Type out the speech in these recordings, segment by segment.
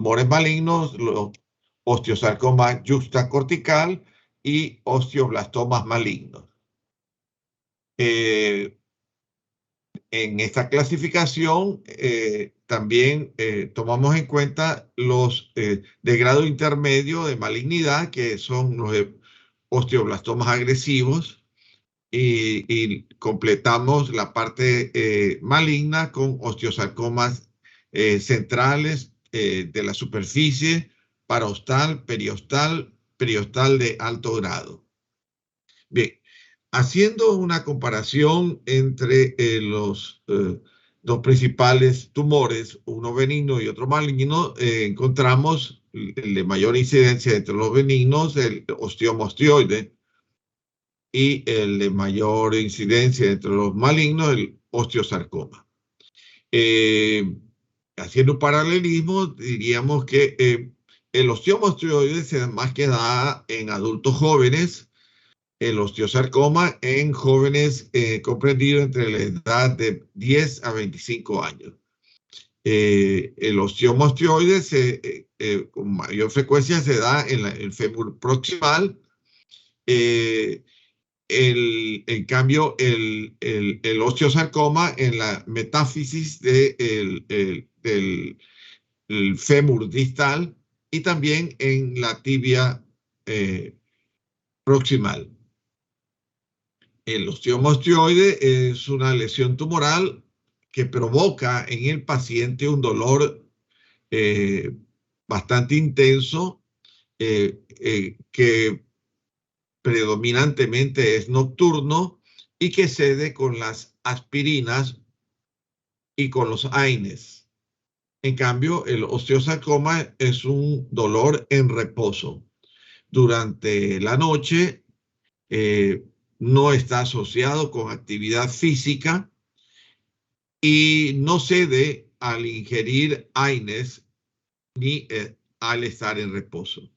tumores malignos, los osteosarcoma yuxtacortical y osteoblastomas malignos. En esta clasificación también tomamos en cuenta los de grado intermedio de malignidad, que son los osteoblastomas agresivos, y completamos la parte maligna con osteosarcomas centrales de la superficie, parostal, periostal de alto grado. Bien, haciendo una comparación entre los dos principales tumores, uno benigno y otro maligno, encontramos el de mayor incidencia entre los benignos, el osteoma osteoide, y el de mayor incidencia entre los malignos, el osteosarcoma. Haciendo un paralelismo, diríamos que el osteoma osteoide se más que da en adultos jóvenes, el osteosarcoma en jóvenes comprendidos entre la edad de 10 a 25 años. El osteoma osteoide con mayor frecuencia se da en el fémur proximal. En cambio, el osteosarcoma en la metáfisis del fémur distal y también en la tibia proximal. El osteoma osteoide es una lesión tumoral que provoca en el paciente un dolor bastante intenso que predominantemente es nocturno y que cede con las aspirinas y con los AINES. En cambio, el osteosarcoma es un dolor en reposo. Durante la noche no está asociado con actividad física y no cede al ingerir AINES ni al estar en reposo.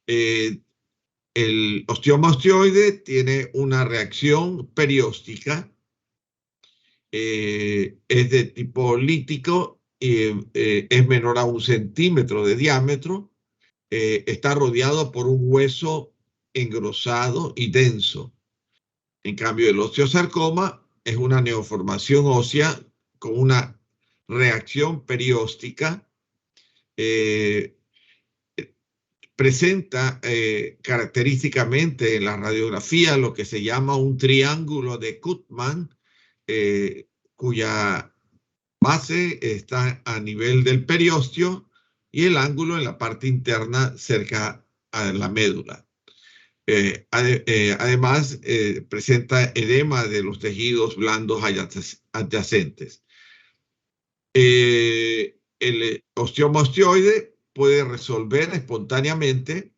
El osteoma osteoide tiene una reacción perióstica, es de tipo lítico, es menor a 1 centímetro de diámetro, está rodeado por un hueso engrosado y denso. En cambio, el osteosarcoma es una neoformación ósea con una reacción perióstica. Presenta característicamente en la radiografía lo que se llama un triángulo de Koopman, cuya base está a nivel del periósteo y el ángulo en la parte interna cerca a la médula. Además, presenta edema de los tejidos blandos adyacentes. El osteoma osteoide puede resolver espontáneamente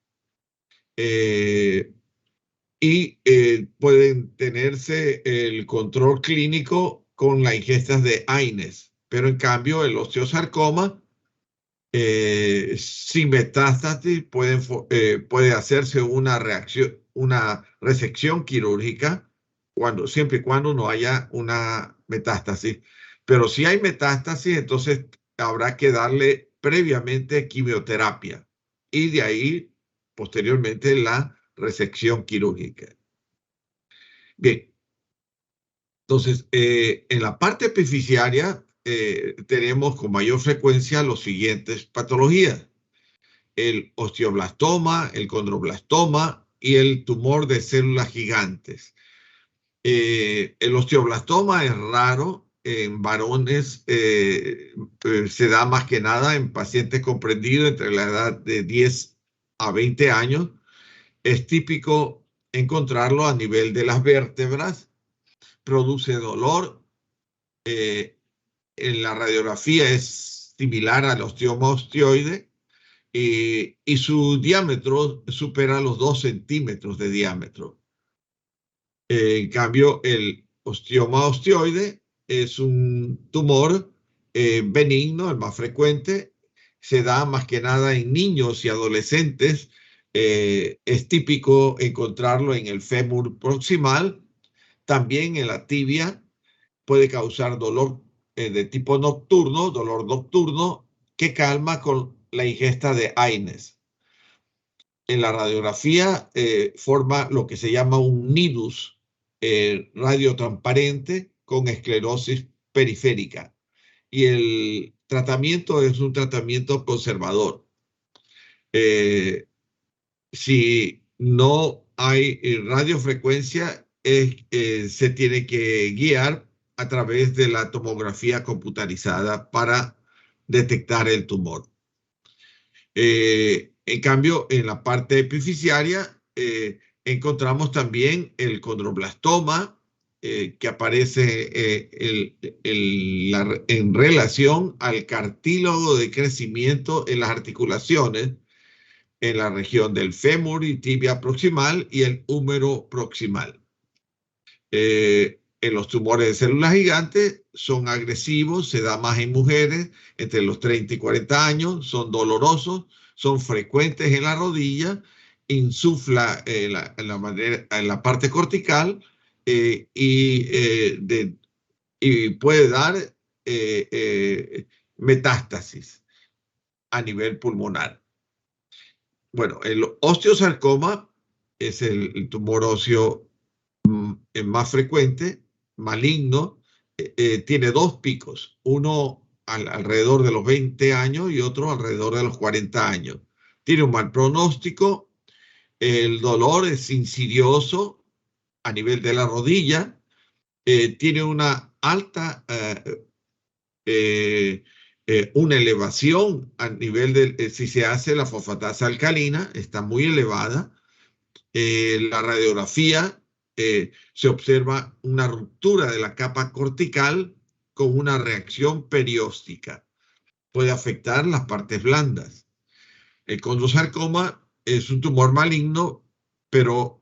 y pueden tenerse el control clínico con la ingesta de AINES, pero en cambio el osteosarcoma sin metástasis puede hacerse una resección quirúrgica siempre y cuando no haya una metástasis. Pero si hay metástasis, entonces habrá que darle previamente quimioterapia y de ahí posteriormente la resección quirúrgica. Bien, entonces en la parte epificiaria tenemos con mayor frecuencia las siguientes patologías: el osteoblastoma, el condroblastoma y el tumor de células gigantes. El osteoblastoma es raro en varones, se da más que nada en pacientes comprendidos entre la edad de 10 a 20 años. Es típico encontrarlo a nivel de las vértebras, produce dolor. En la radiografía es similar al osteoma osteoide y su diámetro supera los 2 centímetros de diámetro. En cambio, el osteoma osteoide es un tumor benigno, el más frecuente. Se da más que nada en niños y adolescentes. Es típico encontrarlo en el fémur proximal, también en la tibia. Puede causar dolor de tipo nocturno, dolor nocturno, que calma con la ingesta de AINES. En la radiografía forma lo que se llama un nidus radiotransparente con esclerosis periférica. Y el tratamiento es un tratamiento conservador. Si no hay radiofrecuencia, se tiene que guiar a través de la tomografía computarizada para detectar el tumor. En cambio, en la parte epifisiaria encontramos también el condroblastoma, que aparece en relación al cartílago de crecimiento en las articulaciones, en la región del fémur y tibia proximal y el húmero proximal. En los tumores de células gigantes son agresivos, se da más en mujeres entre los 30 y 40 años, son dolorosos, son frecuentes en la rodilla, insufla en la parte cortical y puede dar metástasis a nivel pulmonar. Bueno, el osteosarcoma es el tumor óseo más frecuente, maligno, tiene dos picos, uno alrededor de los 20 años y otro alrededor de los 40 años. Tiene un mal pronóstico, el dolor es insidioso a nivel de la rodilla, tiene una alta, una elevación a nivel de, si se hace la fosfatasa alcalina, está muy elevada. La radiografía se observa una ruptura de la capa cortical con una reacción perióstica. Puede afectar las partes blandas. El condrosarcoma es un tumor maligno, pero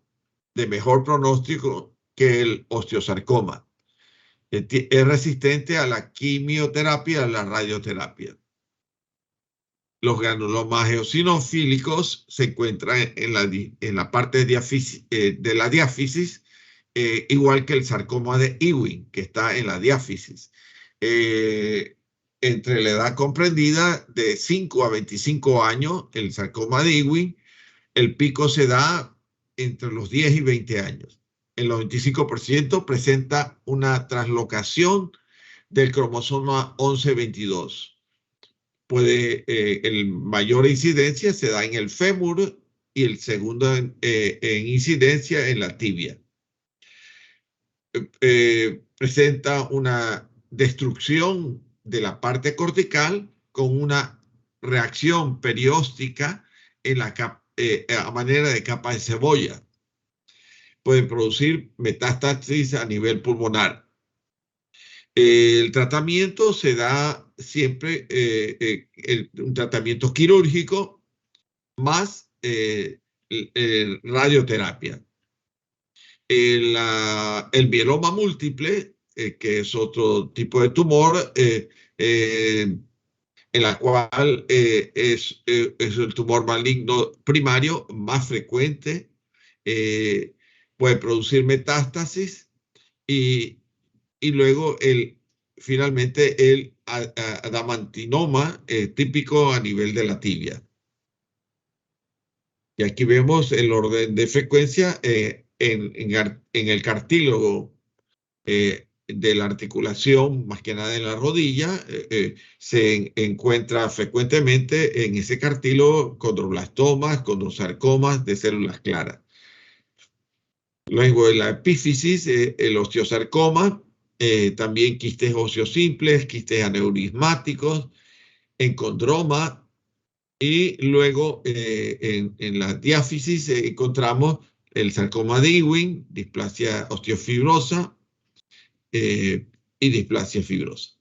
de mejor pronóstico que el osteosarcoma. Es resistente a la quimioterapia, a la radioterapia. Los granulomas eosinofílicos se encuentran en la parte de la diáfisis, igual que el sarcoma de Ewing, que está en la diáfisis. Entre la edad comprendida de 5 a 25 años, el sarcoma de Ewing, el pico se da entre los 10 y 20 años. El 95% presenta una translocación del cromosoma 11-22. El mayor incidencia se da en el fémur y el segundo en incidencia en la tibia. Presenta una destrucción de la parte cortical con una reacción perióstica en a manera de capa de cebolla. Puede producir metástasis a nivel pulmonar. El tratamiento se da siempre un tratamiento quirúrgico más radioterapia. El mieloma múltiple, que es otro tipo de tumor, en la cual es el tumor maligno primario más frecuente, puede producir metástasis y luego finalmente el adamantinoma típico a nivel de la tibia. Y aquí vemos el orden de frecuencia en el cartílago de la articulación, más que nada en la rodilla, se encuentra frecuentemente en ese cartílago condroblastomas, condrosarcomas de células claras. Luego en la epífisis, el osteosarcoma, también quistes óseos simples, quistes aneurismáticos, encondroma, y luego en la diáfisis encontramos el sarcoma de Ewing, displasia osteofibrosa y displasia fibrosa.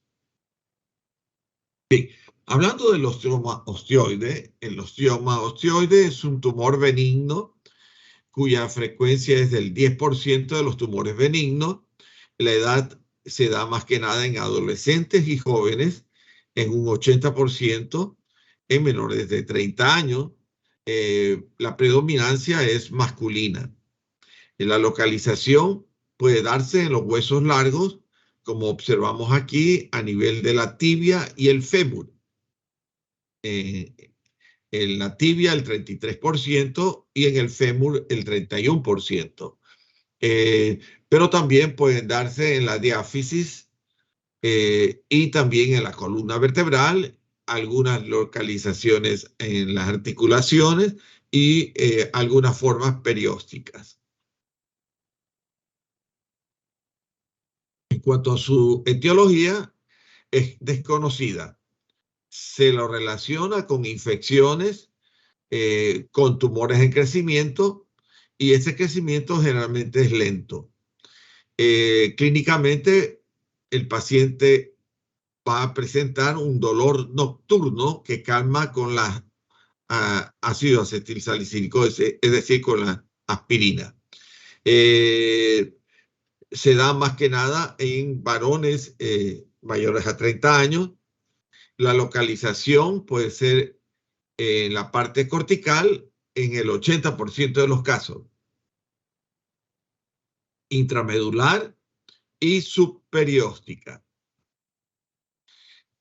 Bien, hablando del osteoma osteoide, el osteoma osteoide es un tumor benigno cuya frecuencia es del 10% de los tumores benignos. La edad se da más que nada en adolescentes y jóvenes, en un 80%, en menores de 30 años. La predominancia es masculina. La localización puede darse en los huesos largos, como observamos aquí, a nivel de la tibia y el fémur. en la tibia el 33% y en el fémur el 31%. Pero también pueden darse en la diáfisis y también en la columna vertebral, algunas localizaciones en las articulaciones y algunas formas periósticas. En cuanto a su etiología, es desconocida. Se lo relaciona con infecciones, con tumores en crecimiento, y ese crecimiento generalmente es lento. Clínicamente, el paciente va a presentar un dolor nocturno que calma con la ácido acetilsalicílico, es decir, con la aspirina. Se da más que nada en varones mayores a 30 años. La localización puede ser en la parte cortical en el 80% de los casos, intramedular y subperióstica.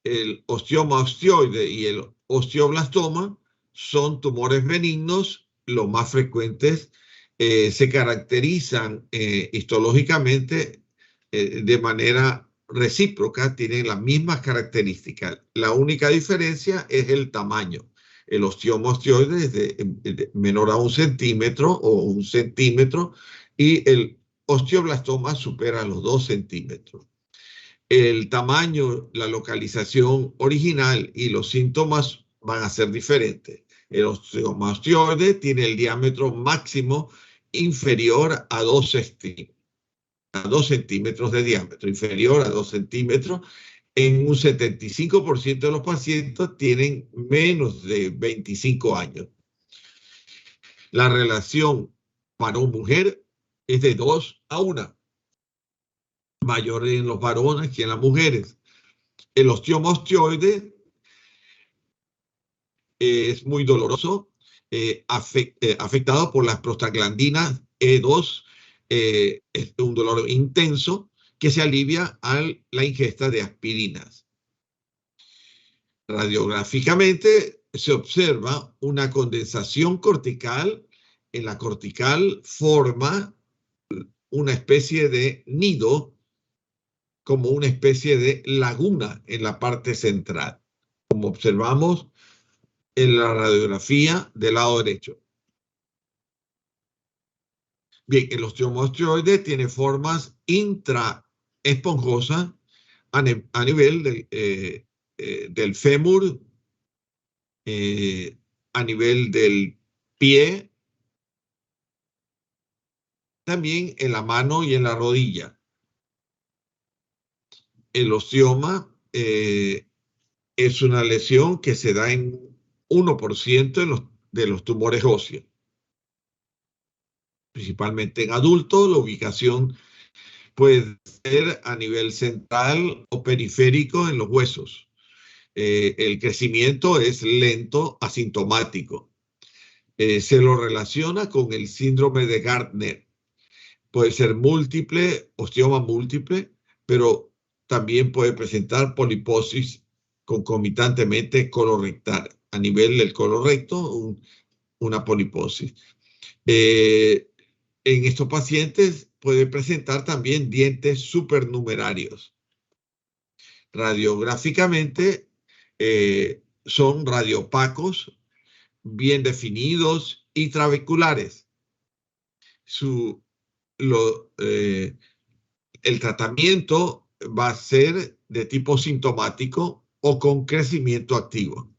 El osteoma osteoide y el osteoblastoma son tumores benignos, los más frecuentes. Se caracterizan histológicamente de manera recíproca, tienen las mismas características. La única diferencia es el tamaño. El osteoma osteoide es de menor a 1 centímetro o 1 centímetro y el osteoblastoma supera los 2 centímetros. El tamaño, la localización original y los síntomas van a ser diferentes. El osteoma osteoide tiene el diámetro máximo inferior a 2 centímetros de diámetro, inferior a 2 centímetros. En un 75% de los pacientes tienen menos de 25 años. La relación varón-mujer es de 2 a 1. Mayor en los varones que en las mujeres. El osteoma osteoide es muy doloroso, afectado por las prostaglandinas E2, es un dolor intenso que se alivia a la ingesta de aspirinas. Radiográficamente se observa una condensación cortical. En la cortical forma una especie de nido, como una especie de laguna en la parte central, como observamos en la radiografía del lado derecho. Bien, el osteoma osteoide tiene formas intraesponjosas a nivel del fémur, a nivel del pie, también en la mano y en la rodilla. El osteoma es una lesión que se da en 1% de los tumores óseos. Principalmente en adultos, la ubicación puede ser a nivel central o periférico en los huesos. El crecimiento es lento, asintomático. Se lo relaciona con el síndrome de Gardner. Puede ser múltiple, osteoma múltiple, pero también puede presentar poliposis concomitantemente colorectal. A nivel del colorecto, una poliposis. En estos pacientes puede presentar también dientes supernumerarios. Radiográficamente son radiopacos, bien definidos y trabeculares. El tratamiento va a ser de tipo sintomático o con crecimiento activo.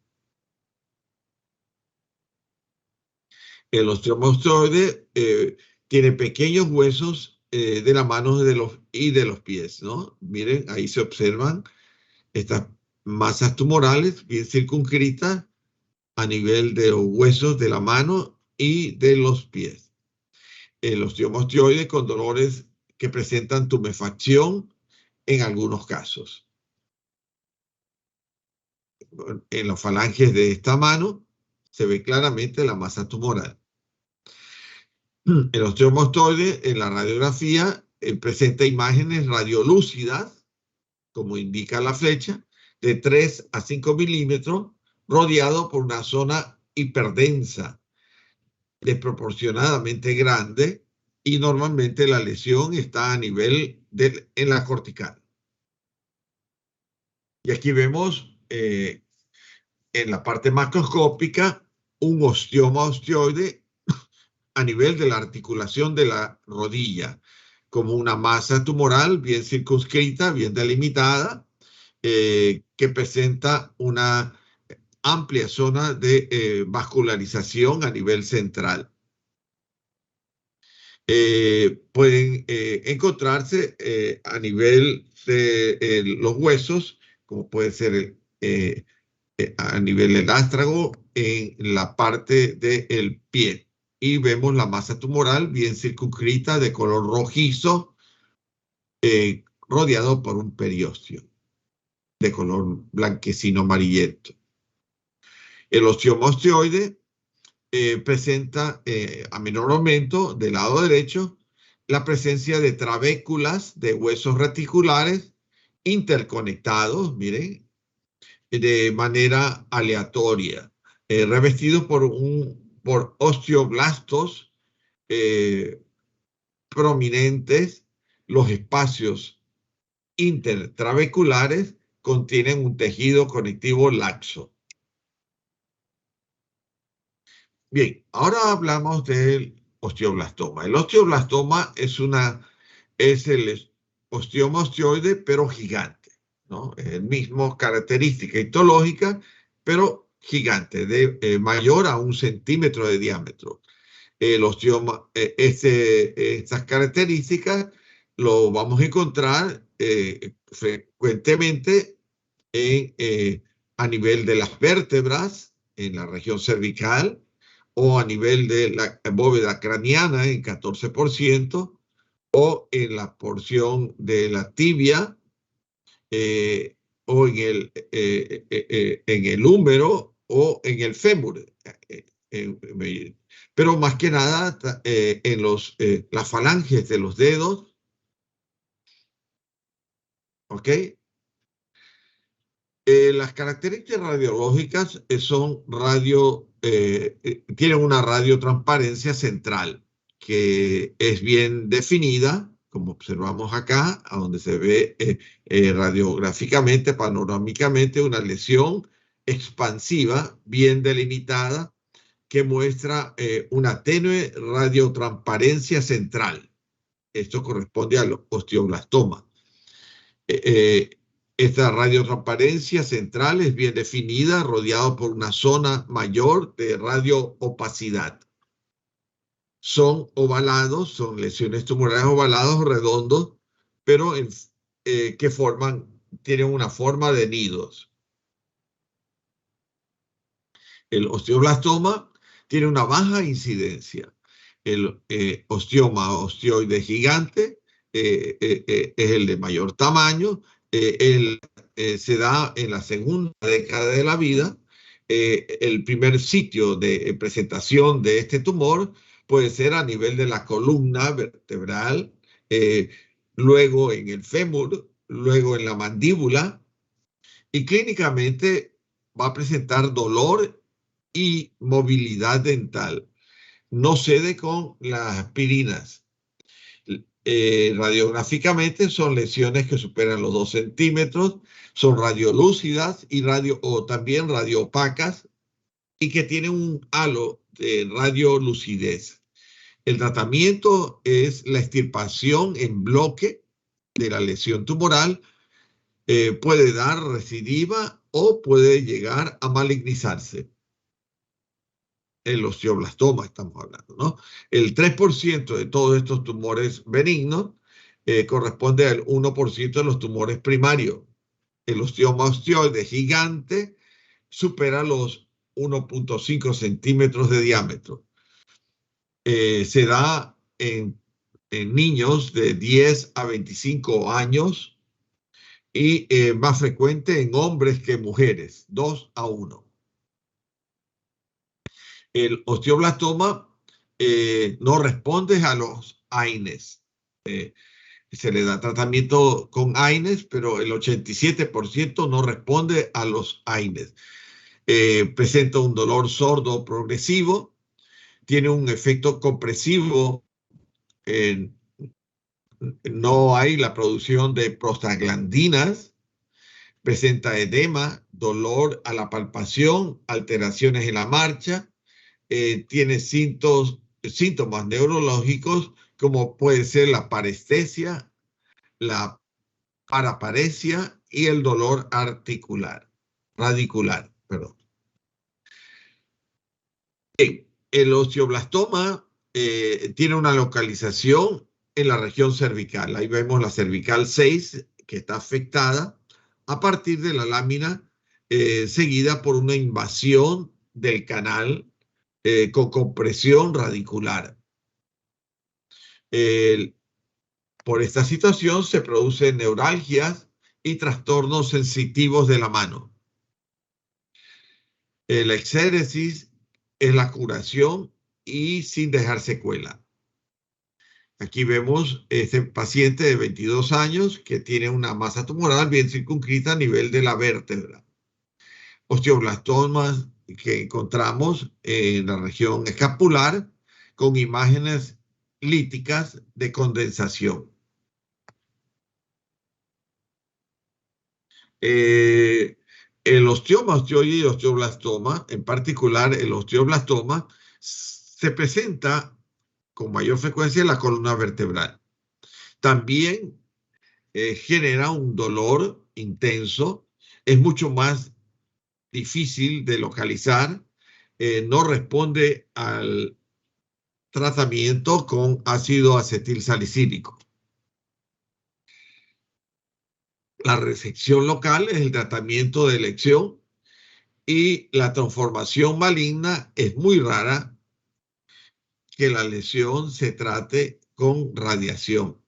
El osteoma osteoide tiene pequeños huesos de la mano y de los pies, ¿no? Miren, ahí se observan estas masas tumorales bien circunscritas a nivel de los huesos de la mano y de los pies. El osteoma osteoide con dolores que presentan tumefacción en algunos casos. En las falanges de esta mano se ve claramente la masa tumoral. El osteoma osteoide en la radiografía presenta imágenes radiolúcidas, como indica la flecha, de 3 a 5 milímetros rodeado por una zona hiperdensa, desproporcionadamente grande, y normalmente la lesión está a nivel en la cortical. Y aquí vemos en la parte macroscópica un osteoma osteoide a nivel de la articulación de la rodilla, como una masa tumoral bien circunscrita, bien delimitada, que presenta una amplia zona de vascularización a nivel central. Pueden encontrarse a nivel de los huesos, como puede ser a nivel del ástrago, en la parte del pie. Y vemos la masa tumoral bien circunscrita de color rojizo, rodeado por un periósteo de color blanquecino amarillento. El osteoma osteoide presenta a menor aumento del lado derecho la presencia de trabéculas de huesos reticulares interconectados, miren, de manera aleatoria, revestidos por osteoblastos prominentes. Los espacios intertrabeculares contienen un tejido conectivo laxo. Bien, ahora hablamos del osteoblastoma. El osteoblastoma es el osteoma osteoide, pero gigante, ¿no? Es el mismo característica histológica, pero gigante, mayor a 1 centímetro de diámetro. El osteoma, estas características lo vamos a encontrar frecuentemente a nivel de las vértebras, en la región cervical, o a nivel de la bóveda craneana en 14%, o en la porción de la tibia, o en el húmero o en el fémur. Pero más que nada en las falanges de los dedos, ¿ok? Las características radiológicas tienen una radiotransparencia central que es bien definida, como observamos acá, a donde se ve radiográficamente, panorámicamente, una lesión expansiva bien delimitada que muestra una tenue radiotransparencia central. Esto corresponde al osteoblastoma. Esta radiotransparencia central es bien definida, rodeado por una zona mayor de radioopacidad. Son ovalados, son lesiones tumorales ovalados o redondos, pero tienen una forma de nidos. El osteoblastoma tiene una baja incidencia. El osteoma osteoide gigante es el de mayor tamaño. Se da en la segunda década de la vida. El primer sitio de presentación de este tumor puede ser a nivel de la columna vertebral, luego en el fémur, luego en la mandíbula, y clínicamente va a presentar dolor y movilidad dental. No cede con las aspirinas. Radiográficamente son lesiones que superan los 2 centímetros, son radiolúcidas o también radioopacas, y que tienen un halo de radiolucidez. El tratamiento es la extirpación en bloque de la lesión tumoral. Puede dar recidiva o puede llegar a malignizarse. El osteoblastoma estamos hablando, ¿no? El 3% de todos estos tumores benignos corresponde al 1% de los tumores primarios. El osteoma osteoide gigante supera los 1.5 centímetros de diámetro. Se da en niños de 10 a 25 años y más frecuente en hombres que mujeres, 2 a 1. El osteoblastoma no responde a los AINES. Se le da tratamiento con AINES, pero el 87% no responde a los AINES. presenta un dolor sordo progresivo, tiene un efecto compresivo, no hay la producción de prostaglandinas, presenta edema, dolor a la palpación, alteraciones en la marcha, tiene síntomas neurológicos como puede ser la parestesia, la paraparesia y el dolor radicular, perdón. El osteoblastoma tiene una localización en la región cervical. Ahí vemos la cervical 6 que está afectada a partir de la lámina seguida por una invasión del canal con compresión radicular. Por esta situación se producen neuralgias y trastornos sensitivos de la mano. La exéresis es la curación y sin dejar secuela. Aquí vemos este paciente de 22 años que tiene una masa tumoral bien circunscrita a nivel de la vértebra. Osteoblastomas que encontramos en la región escapular con imágenes líticas de condensación. El osteoma, osteoide y osteoblastoma, en particular el osteoblastoma, se presenta con mayor frecuencia en la columna vertebral. También genera un dolor intenso, es mucho más difícil de localizar, no responde al tratamiento con ácido acetilsalicílico. La resección local es el tratamiento de elección y la transformación maligna es muy rara que la lesión se trate con radiación.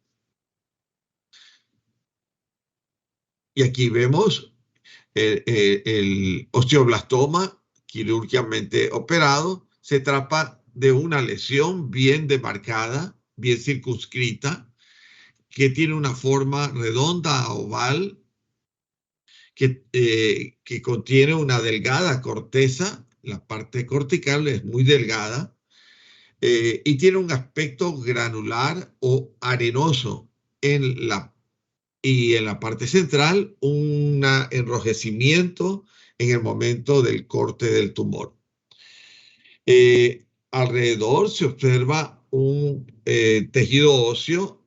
Y aquí vemos el osteoblastoma quirúrgicamente operado. Se trata de una lesión bien demarcada, bien circunscrita, que tiene una forma redonda oval, que contiene una delgada corteza. La parte cortical es muy delgada y tiene un aspecto granular o arenoso y en la parte central un enrojecimiento en el momento del corte del tumor. Alrededor se observa un tejido óseo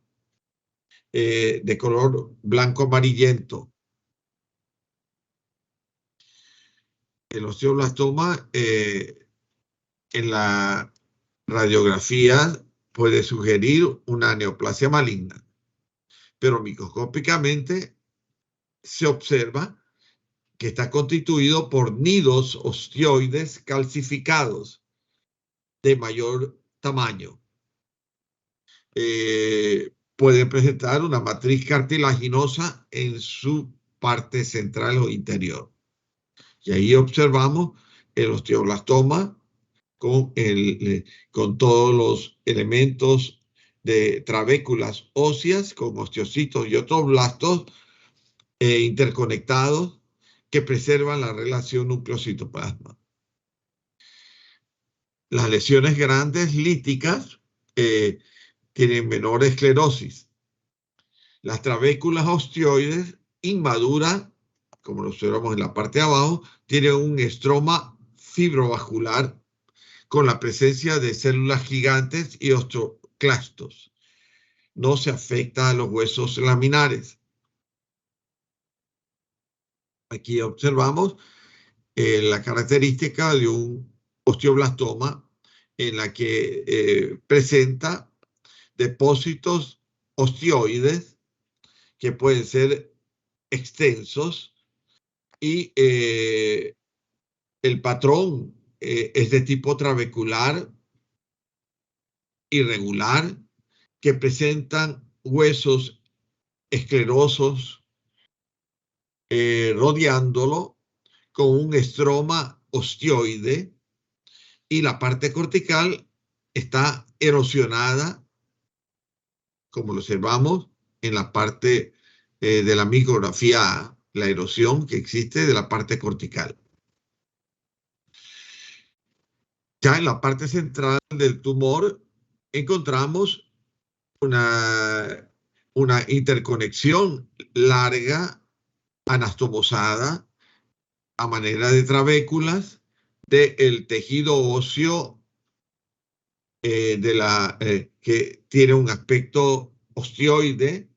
de color blanco amarillento. El osteoblastoma en la radiografía puede sugerir una neoplasia maligna, pero microscópicamente se observa que está constituido por nidos osteoides calcificados de mayor tamaño. Pueden presentar una matriz cartilaginosa en su parte central o interior. Y ahí observamos el osteoblastoma con todos los elementos de trabéculas óseas, con osteocitos y otros blastos interconectados que preservan la relación núcleo-citoplasma. Las lesiones grandes líticas tienen menor esclerosis. Las trabéculas osteoides inmaduras, como lo observamos en la parte de abajo, tienen un estroma fibrovascular con la presencia de células gigantes y osteoclastos. No se afecta a los huesos laminares. Aquí observamos la característica de un osteoblastoma en la que presenta depósitos osteoides que pueden ser extensos y el patrón es de tipo trabecular irregular que presentan huesos esclerosos rodeándolo con un estroma osteoide y la parte cortical está erosionada, como lo observamos en la parte de la micrografía A, la erosión que existe de la parte cortical. Ya en la parte central del tumor encontramos una interconexión larga, anastomosada, a manera de trabéculas, del tejido óseo que tiene un aspecto osteoide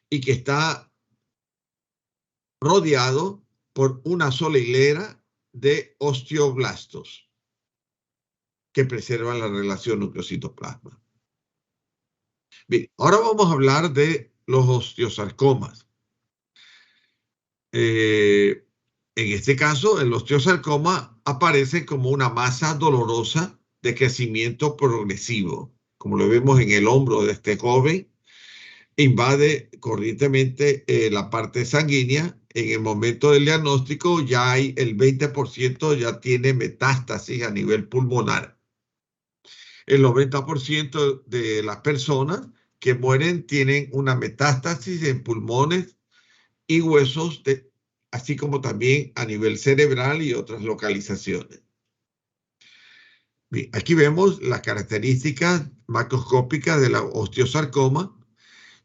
y que está rodeado por una sola hilera de osteoblastos que preservan la relación nucleocitoplasma. Bien, ahora vamos a hablar de los osteosarcomas. En este caso, el osteosarcoma aparece como una masa dolorosa de crecimiento progresivo, como lo vemos en el hombro de este joven. Invade corrientemente la parte sanguínea. En el momento del diagnóstico ya hay el 20% ya tiene metástasis a nivel pulmonar. El 90% de las personas que mueren tienen una metástasis en pulmones y huesos, así como también a nivel cerebral y otras localizaciones. Bien, aquí vemos las características macroscópicas de la osteosarcoma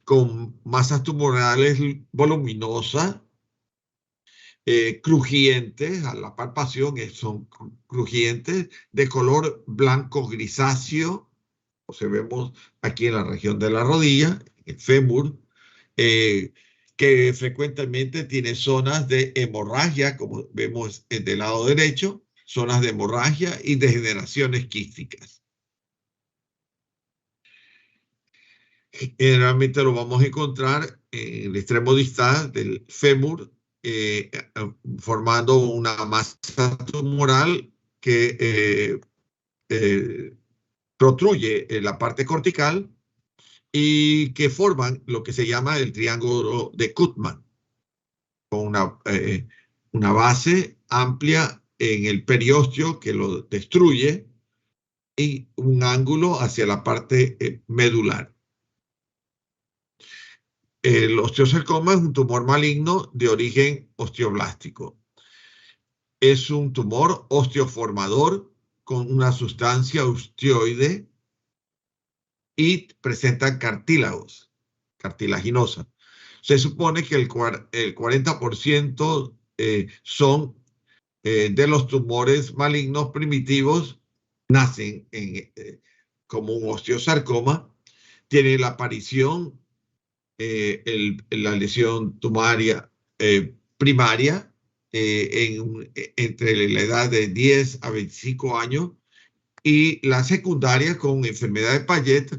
con masas tumorales voluminosas, crujientes, a la palpación son crujientes, de color blanco grisáceo, o se vemos aquí en la región de la rodilla, el fémur, que frecuentemente tiene zonas de hemorragia, como vemos del lado derecho, zonas de hemorragia y degeneraciones quísticas. Generalmente lo vamos a encontrar en el extremo distal del fémur, formando una masa tumoral que protruye la parte cortical y que forman lo que se llama el triángulo de Kuttmann, con una base amplia en el periósteo que lo destruye y un ángulo hacia la parte medular. El osteosarcoma es un tumor maligno de origen osteoblástico. Es un tumor osteoformador con una sustancia osteoide y presentan cartílagos, cartilaginosa. Se supone que el 40% son de los tumores malignos primitivos nacen como un osteosarcoma, tiene la aparición, la lesión tumoraria primaria entre la edad de 10 a 25 años y la secundaria con enfermedad de Payet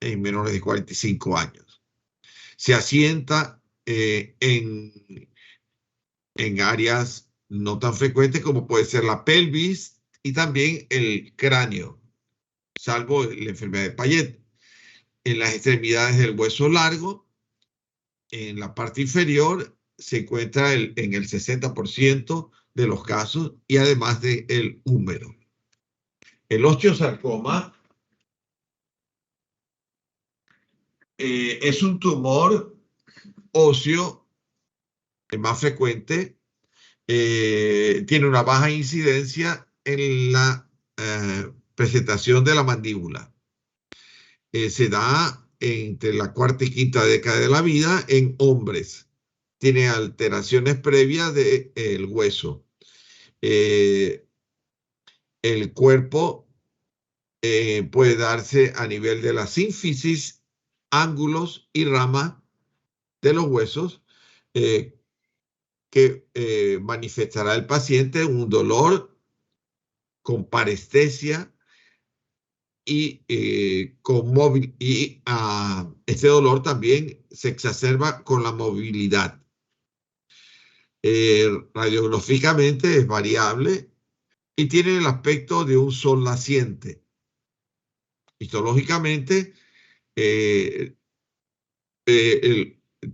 en menores de 45 años. Se asienta en áreas no tan frecuentes como puede ser la pelvis y también el cráneo, salvo la enfermedad de Payet. En las extremidades del hueso largo, en la parte inferior, se encuentra en el 60% de los casos y además del húmero. El osteosarcoma es un tumor óseo más frecuente, tiene una baja incidencia en la presentación de la mandíbula. Se da entre la cuarta y quinta década de la vida en hombres. Tiene alteraciones previas del hueso. El cuerpo puede darse a nivel de la sínfisis, ángulos y ramas de los huesos, que manifestará el paciente un dolor con parestesia y este dolor también se exacerba con la movilidad. Radiográficamente es variable y tiene el aspecto de un sol naciente. Histológicamente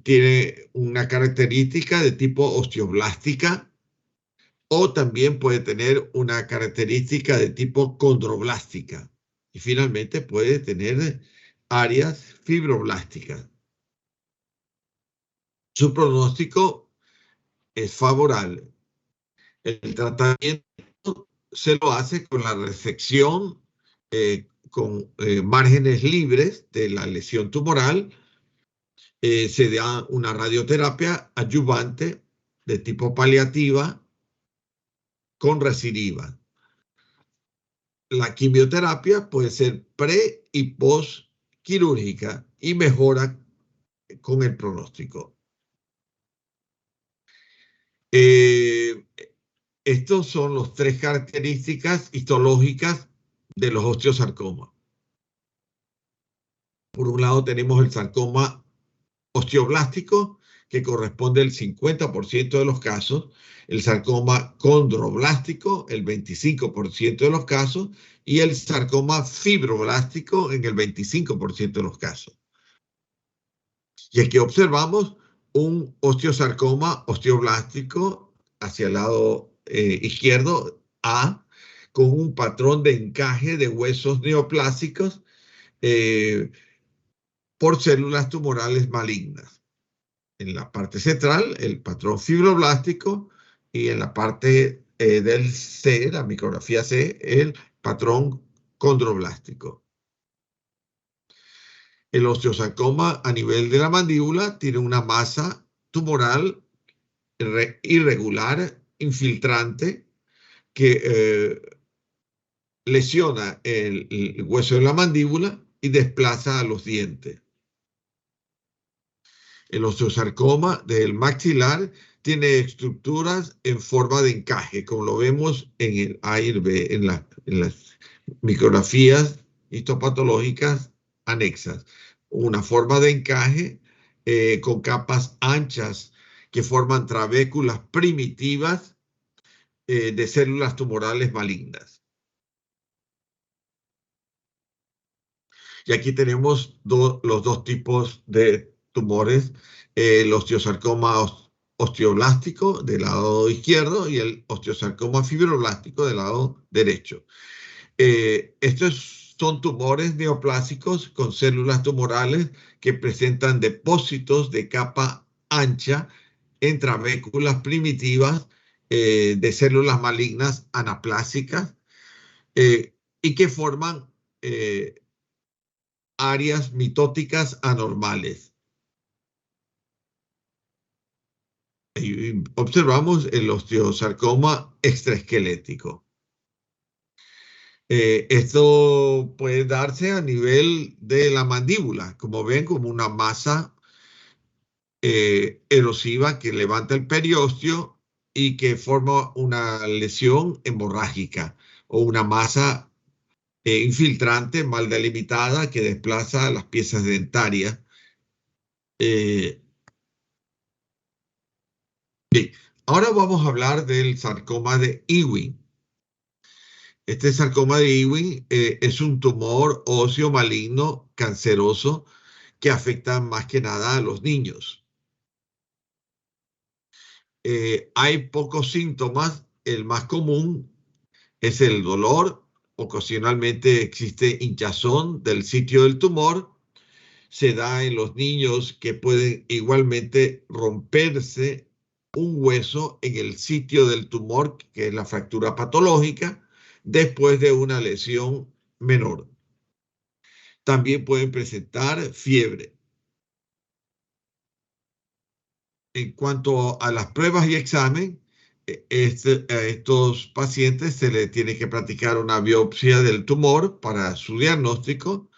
tiene una característica de tipo osteoblástica o también puede tener una característica de tipo condroblástica y finalmente puede tener áreas fibroblásticas. Su pronóstico es favorable. El tratamiento se lo hace con la resección con márgenes libres de la lesión tumoral. Se da una radioterapia adyuvante de tipo paliativa con recidiva. La quimioterapia puede ser pre y post quirúrgica y mejora con el pronóstico. Estos son los tres características histológicas de los osteosarcomas. Por un lado tenemos el sarcoma osteoblástico, que corresponde al 50% de los casos, el sarcoma condroblástico, el 25% de los casos, y el sarcoma fibroblástico en el 25% de los casos. Y aquí observamos un osteosarcoma osteoblástico hacia el lado izquierdo A, con un patrón de encaje de huesos neoplásicos por células tumorales malignas. En la parte central, el patrón fibroblástico, y en la parte del C, la micrografía C, el patrón condroblástico. El osteosarcoma a nivel de la mandíbula tiene una masa tumoral irregular, infiltrante, que lesiona el hueso de la mandíbula y desplaza a los dientes. El osteosarcoma del maxilar tiene estructuras en forma de encaje, como lo vemos en el A y el B, en las micrografías histopatológicas anexas. Una forma de encaje con capas anchas que forman trabéculas primitivas de células tumorales malignas. Y aquí tenemos los dos tipos de tumores, el osteosarcoma osteoblástico del lado izquierdo y el osteosarcoma fibroblástico del lado derecho. Estos son tumores neoplásicos con células tumorales que presentan depósitos de capa ancha en trabéculas primitivas de células malignas anaplásicas y que forman áreas mitóticas anormales. Y observamos el osteosarcoma extraesquelético. Esto puede darse a nivel de la mandíbula, como ven, como una masa erosiva que levanta el periósteo y que forma una lesión hemorrágica o una masa infiltrante mal delimitada que desplaza las piezas dentarias. Bien, ahora vamos a hablar del sarcoma de Ewing. Este sarcoma de Ewing es un tumor óseo maligno canceroso que afecta más que nada a los niños. Hay pocos síntomas. El más común es el dolor. Ocasionalmente existe hinchazón del sitio del tumor. Se da en los niños que pueden igualmente romperse un hueso en el sitio del tumor, que es la fractura patológica, después de una lesión menor. También pueden presentar fiebre. En cuanto a las pruebas y examen, a estos pacientes se les tiene que practicar una biopsia del tumor para su diagnóstico.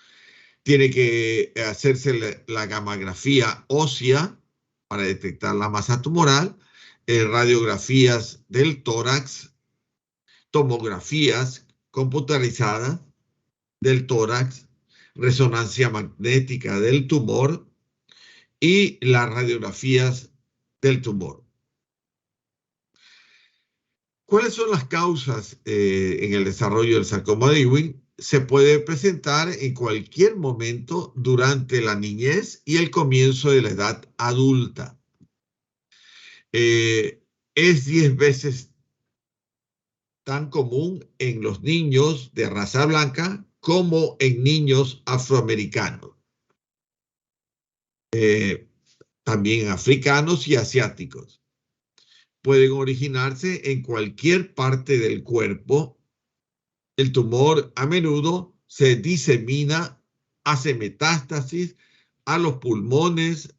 Tiene que hacerse la gammagrafía ósea para detectar la masa tumoral, radiografías del tórax, tomografías computarizadas del tórax, resonancia magnética del tumor y las radiografías del tumor. ¿Cuáles son las causas en el desarrollo del sarcoma de Ewing? Se puede presentar en cualquier momento durante la niñez y el comienzo de la edad adulta. Es 10 veces tan común en los niños de raza blanca como en niños afroamericanos. También africanos y asiáticos. Pueden originarse en cualquier parte del cuerpo El tumor a menudo se disemina, hace metástasis a los pulmones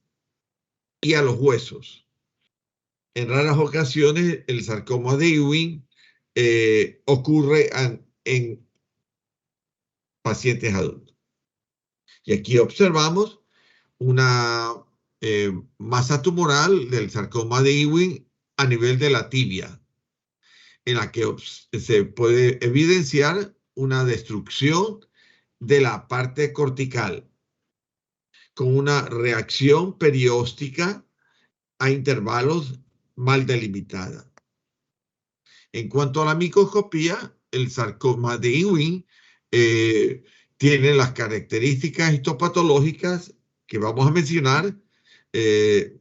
y a los huesos. En raras ocasiones, el sarcoma de Ewing ocurre en pacientes adultos. Y aquí observamos una masa tumoral del sarcoma de Ewing a nivel de la tibia, en la que se puede evidenciar una destrucción de la parte cortical con una reacción perióstica a intervalos mal delimitada. En cuanto a la micoscopía, el sarcoma de Ewing tiene las características histopatológicas que vamos a mencionar. Se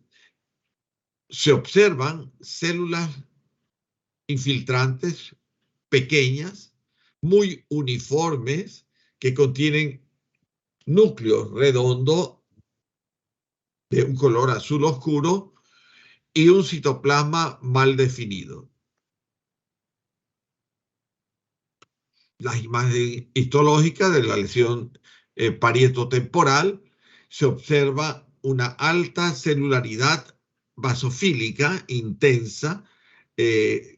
observan células infiltrantes pequeñas, muy uniformes, que contienen núcleos redondos de un color azul oscuro y un citoplasma mal definido. Las imágenes histológicas de la lesión parietotemporal se observa una alta celularidad basofílica intensa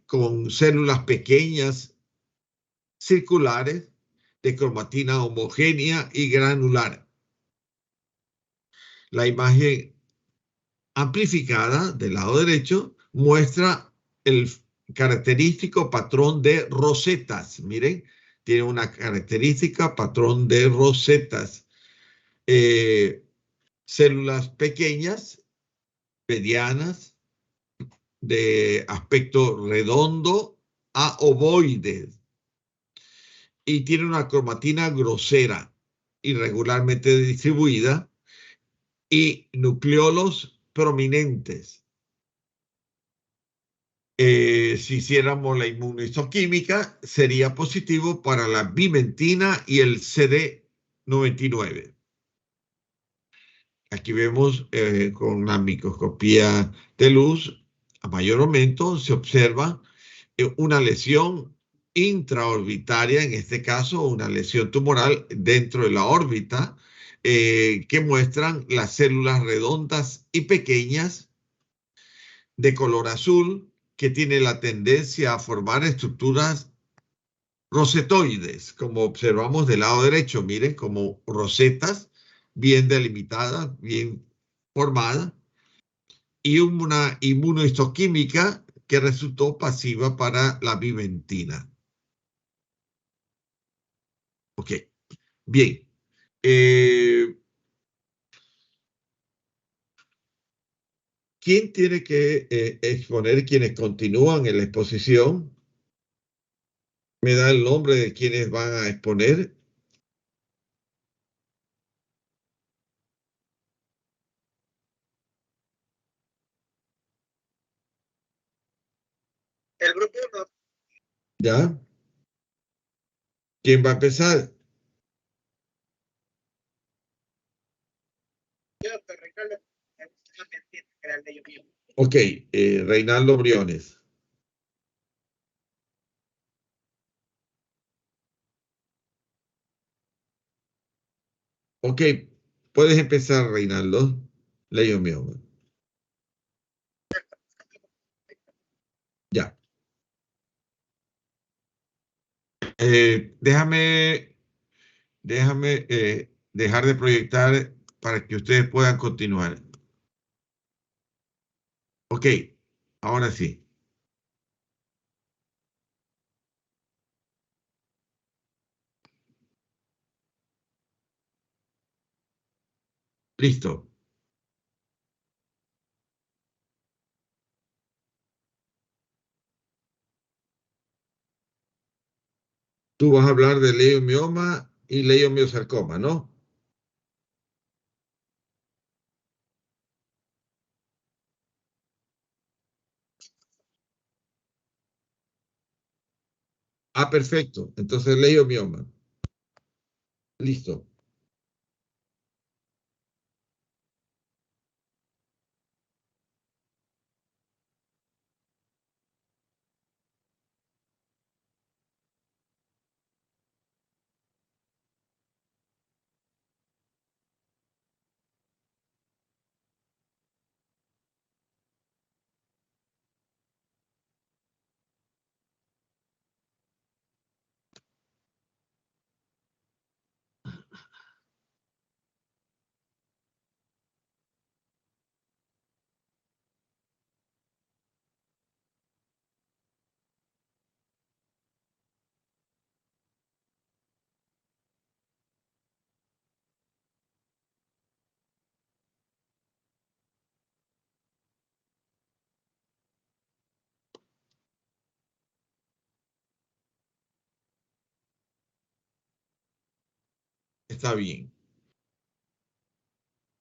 con células pequeñas circulares de cromatina homogénea y granular. La imagen amplificada del lado derecho muestra el característico patrón de rosetas. Miren, tiene una característica patrón de rosetas. Células pequeñas, medianas, de aspecto redondo a ovoide. Y tiene una cromatina grosera, irregularmente distribuida, y nucleolos prominentes. Si hiciéramos la inmunohistoquímica, sería positivo para la vimentina y el CD99. Aquí vemos con la microscopía de luz, a mayor aumento, se observa una lesión intraorbitaria, en este caso una lesión tumoral dentro de la órbita, que muestran las células redondas y pequeñas de color azul que tiene la tendencia a formar estructuras rosetoides, como observamos del lado derecho, miren, como rosetas bien delimitadas, bien formadas, y una inmunohistoquímica que resultó pasiva para la vimentina. Ok, bien. ¿Quién tiene que exponer quienes continúan en la exposición? ¿Me da el nombre de quienes van a exponer? El grupo 1. ¿Ya? ¿Quién va a empezar? Ok, Reinaldo Briones. Ok, puedes empezar, Reinaldo. Leo mío. Ya. Déjame dejar de proyectar para que ustedes puedan continuar. Ok, ahora sí. Listo. Tú vas a hablar de leiomioma y leiomiosarcoma, ¿no? Ah, perfecto. Entonces, leiomioma. Listo. está bien.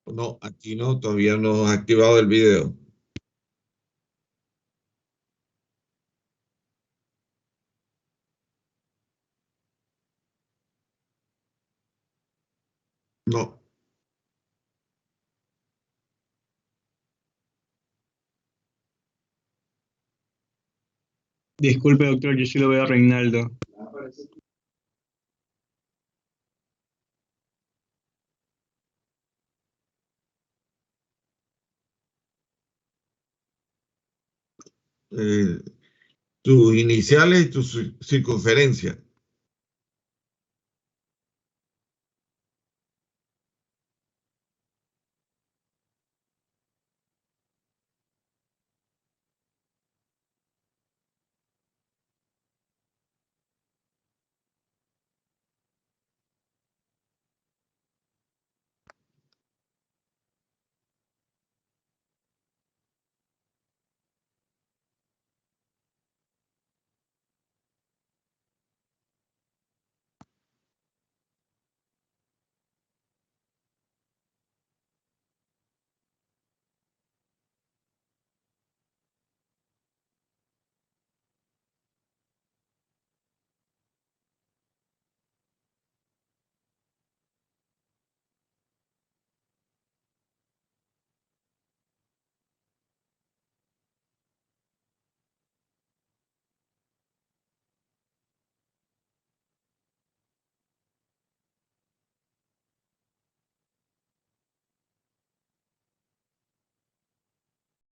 No, aquí no, todavía no has activado el video. No. Disculpe, doctor, yo sí lo veo a Reinaldo. Eh, tus iniciales y tu circunferencia.